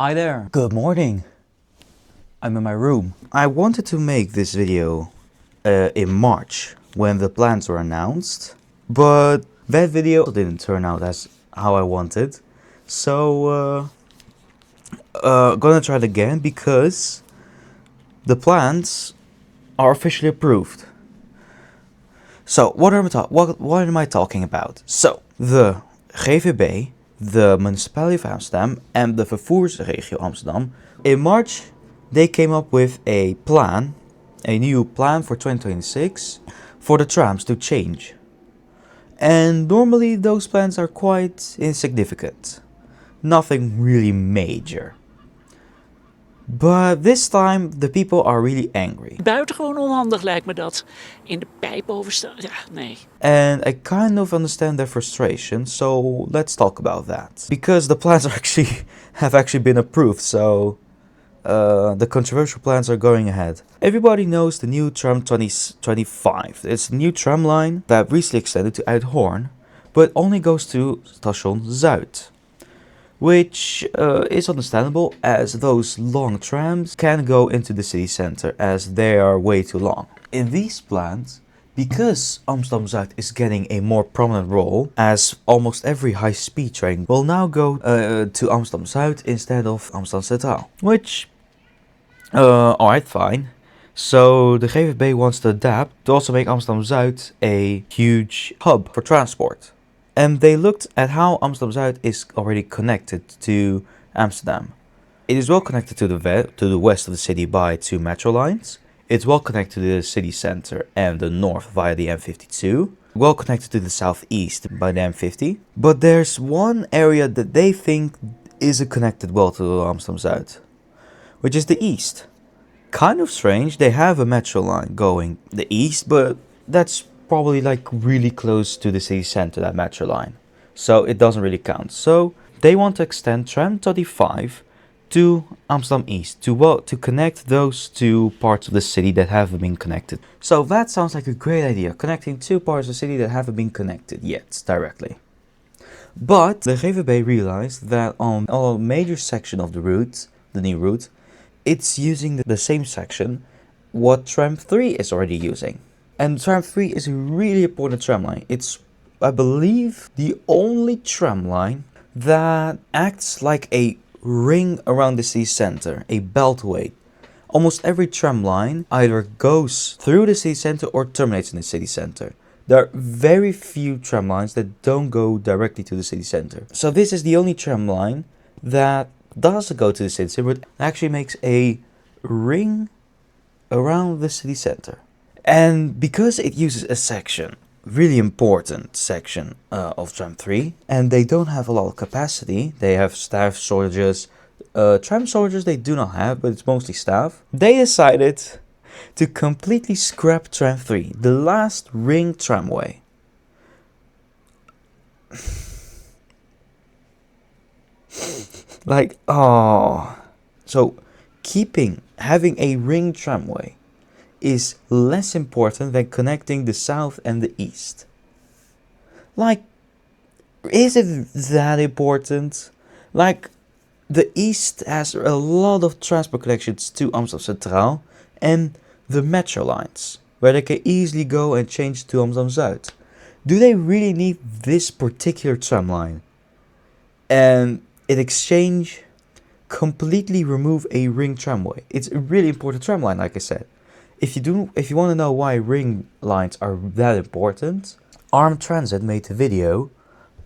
Hi there. Good morning. I'm in my room. I wanted to make this video in March when the plans were announced, but that video didn't turn out as how I wanted. So gonna try it again because the plans are officially approved. So what am I talking about? So the GVB, the Municipality of Amsterdam and the Vervoersregio Amsterdam, in March they came up with a new plan for 2026 for the trams to change. And normally those plans are quite insignificant. Nothing really major. But this time the people are really angry. Buitengewoon onhandig lijkt me dat. In de pijp overstaan. Ja, nee. And I kind of understand their frustration, so let's talk about that. Because the plans have actually been approved, so the controversial plans are going ahead. Everybody knows the new Tram 2025. It's a new tram line that recently extended to Uithoorn, but only goes to Station Zuid. Which is understandable, as those long trams can go into the city center as they are way too long. In these plans, because Amsterdam Zuid is getting a more prominent role, as almost every high-speed train will now go to Amsterdam Zuid instead of Amsterdam Centraal. Which, alright, fine. So the GVB wants to adapt to also make Amsterdam Zuid a huge hub for transport. And they looked at how Amsterdam Zuid is already connected to Amsterdam. It is well connected to the west of the city by 2 metro lines. It's well connected to the city center and the north via the M52. Well connected to the southeast by the M50. But there's one area that they think isn't connected well to Amsterdam Zuid, which is the east. Kind of strange, they have a metro line going the east, but that's probably like really close to the city center, that metro line. So it doesn't really count. So they want to extend Tram 35 to Amsterdam East to connect those two parts of the city that haven't been connected. So that sounds like a great idea, connecting two parts of the city that haven't been connected yet directly. But the GVB realized that on a major section of the route, the new route, it's using the same section what Tram 3 is already using. And Tram 3 is a really important tram line. It's, I believe, the only tram line that acts like a ring around the city center, a beltway. Almost every tram line either goes through the city center or terminates in the city center. There are very few tram lines that don't go directly to the city center. So this is the only tram line that doesn't go to the city center, but actually makes a ring around the city center. And because it uses a section, really important section of Tram 3, and they don't have a lot of capacity, they have staff shortages, tram shortages they do not have, but it's mostly staff, they decided to completely scrap Tram 3, the last ring tramway. Like, oh. So, having a ring tramway is less important than connecting the south and the east. Like, is it that important? Like, the east has a lot of transport connections to Amsterdam Centraal and the metro lines, where they can easily go and change to Amsterdam Zuid. Do they really need this particular tram line? And in exchange, completely remove a ring tramway. It's a really important tram line, like I said. If you want to know why ring lines are that important, Armed Transit made a video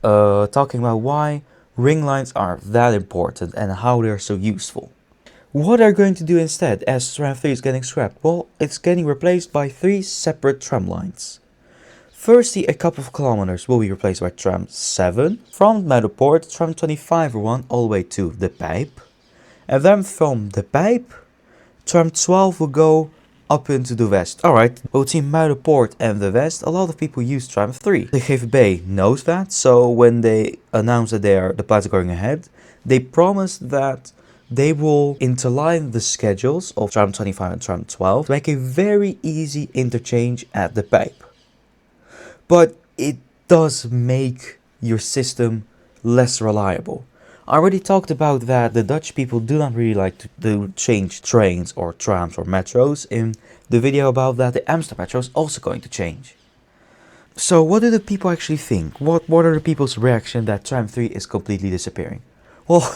talking about why ring lines are that important and how they're so useful. What are they going to do instead as Tram 3 is getting scrapped? Well, it's getting replaced by 3 separate tram lines. Firstly, a couple of kilometers will be replaced by Tram 7 from Muiderpoort, Tram 25 one all the way to the Pijp. And then from the Pijp, Tram 12 will go up into the west. Alright, between Muiderpoort and the west, a lot of people use Tram 3. The GVB knows that, so when they announced that the plans are going ahead, they promised that they will interline the schedules of Tram 25 and Tram 12 to make a very easy interchange at the Pijp. But it does make your system less reliable. I already talked about that the Dutch people do not really like to change trains or trams or metros. In the video about that, the Amsterdam metro is also going to change. So what do the people actually think? What are the people's reaction that tram 3 is completely disappearing? Well,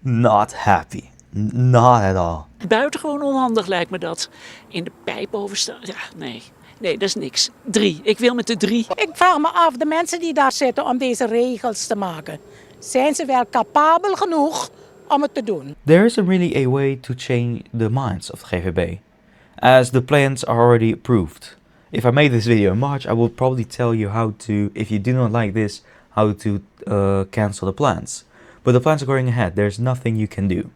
not happy. Not at all. Buitengewoon onhandig lijkt me dat. In de pijp overstaan. Ja, nee. Nee, dat is niks. 3. Ik wil met de 3. Ik vraag me af, de mensen die daar zitten om deze regels te maken, zijn ze wel capabel genoeg om het te doen? There isn't really a way to change the minds of the GVB, as the plans are already approved. If I made this video in March, I would probably tell you how to, if you do not like this, how to cancel the plans. But the plans are going ahead, there's nothing you can do.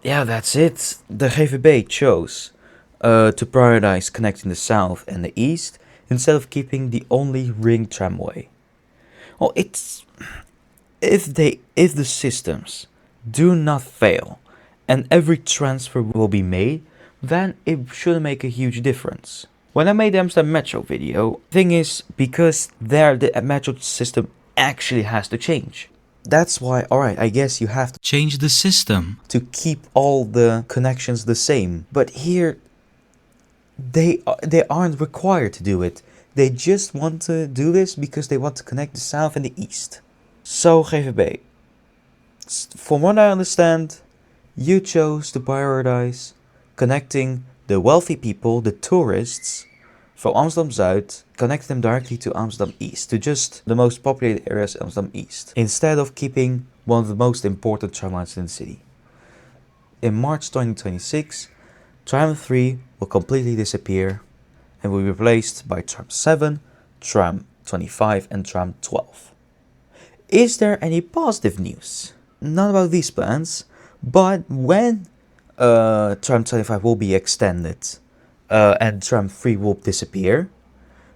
Yeah, that's it. The GVB chose to prioritize connecting the south and the east instead of keeping the only ring tramway. Well, it's if the systems do not fail and every transfer will be made, then it shouldn't make a huge difference. When I made the Amsterdam Metro video, thing is, because there the metro system actually has to change. That's why, alright, I guess you have to change the system to keep all the connections the same. But here, they aren't required to do it. They just want to do this because they want to connect the south and the east. So GVB, from what I understand, you chose to prioritize connecting the wealthy people, the tourists, from Amsterdam Zuid, connect them directly to Amsterdam East, to just the most populated areas of Amsterdam East, instead of keeping one of the most important tram lines in the city. In March 2026, Tram 3 will completely disappear and will be replaced by Tram 7, Tram 25 and Tram 12. Is there any positive news? Not about these plans, but when Tram 25 will be extended and Tram 3 will disappear,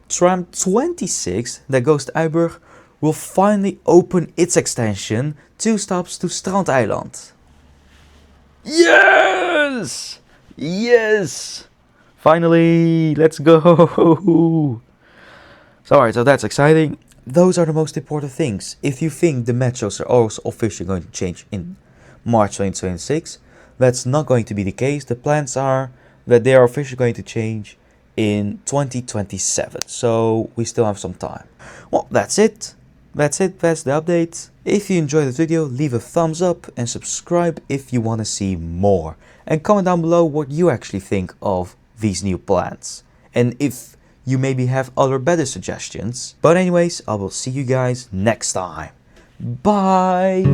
Tram 26 that goes to Eiburg will finally open its extension 2 stops to Strandeiland. Yes! Yes! Finally, let's go! So alright, so that's exciting. Those are the most important things. If you think the metros are also officially going to change in March 2026, that's not going to be the case. The plans are that they are officially going to change in 2027. So we still have some time. Well, that's it. That's the update. If you enjoyed the video, leave a thumbs up and subscribe if you want to see more. And comment down below what you actually think of these new plans. And if you maybe have other better suggestions. But anyways, I will see you guys next time. Bye!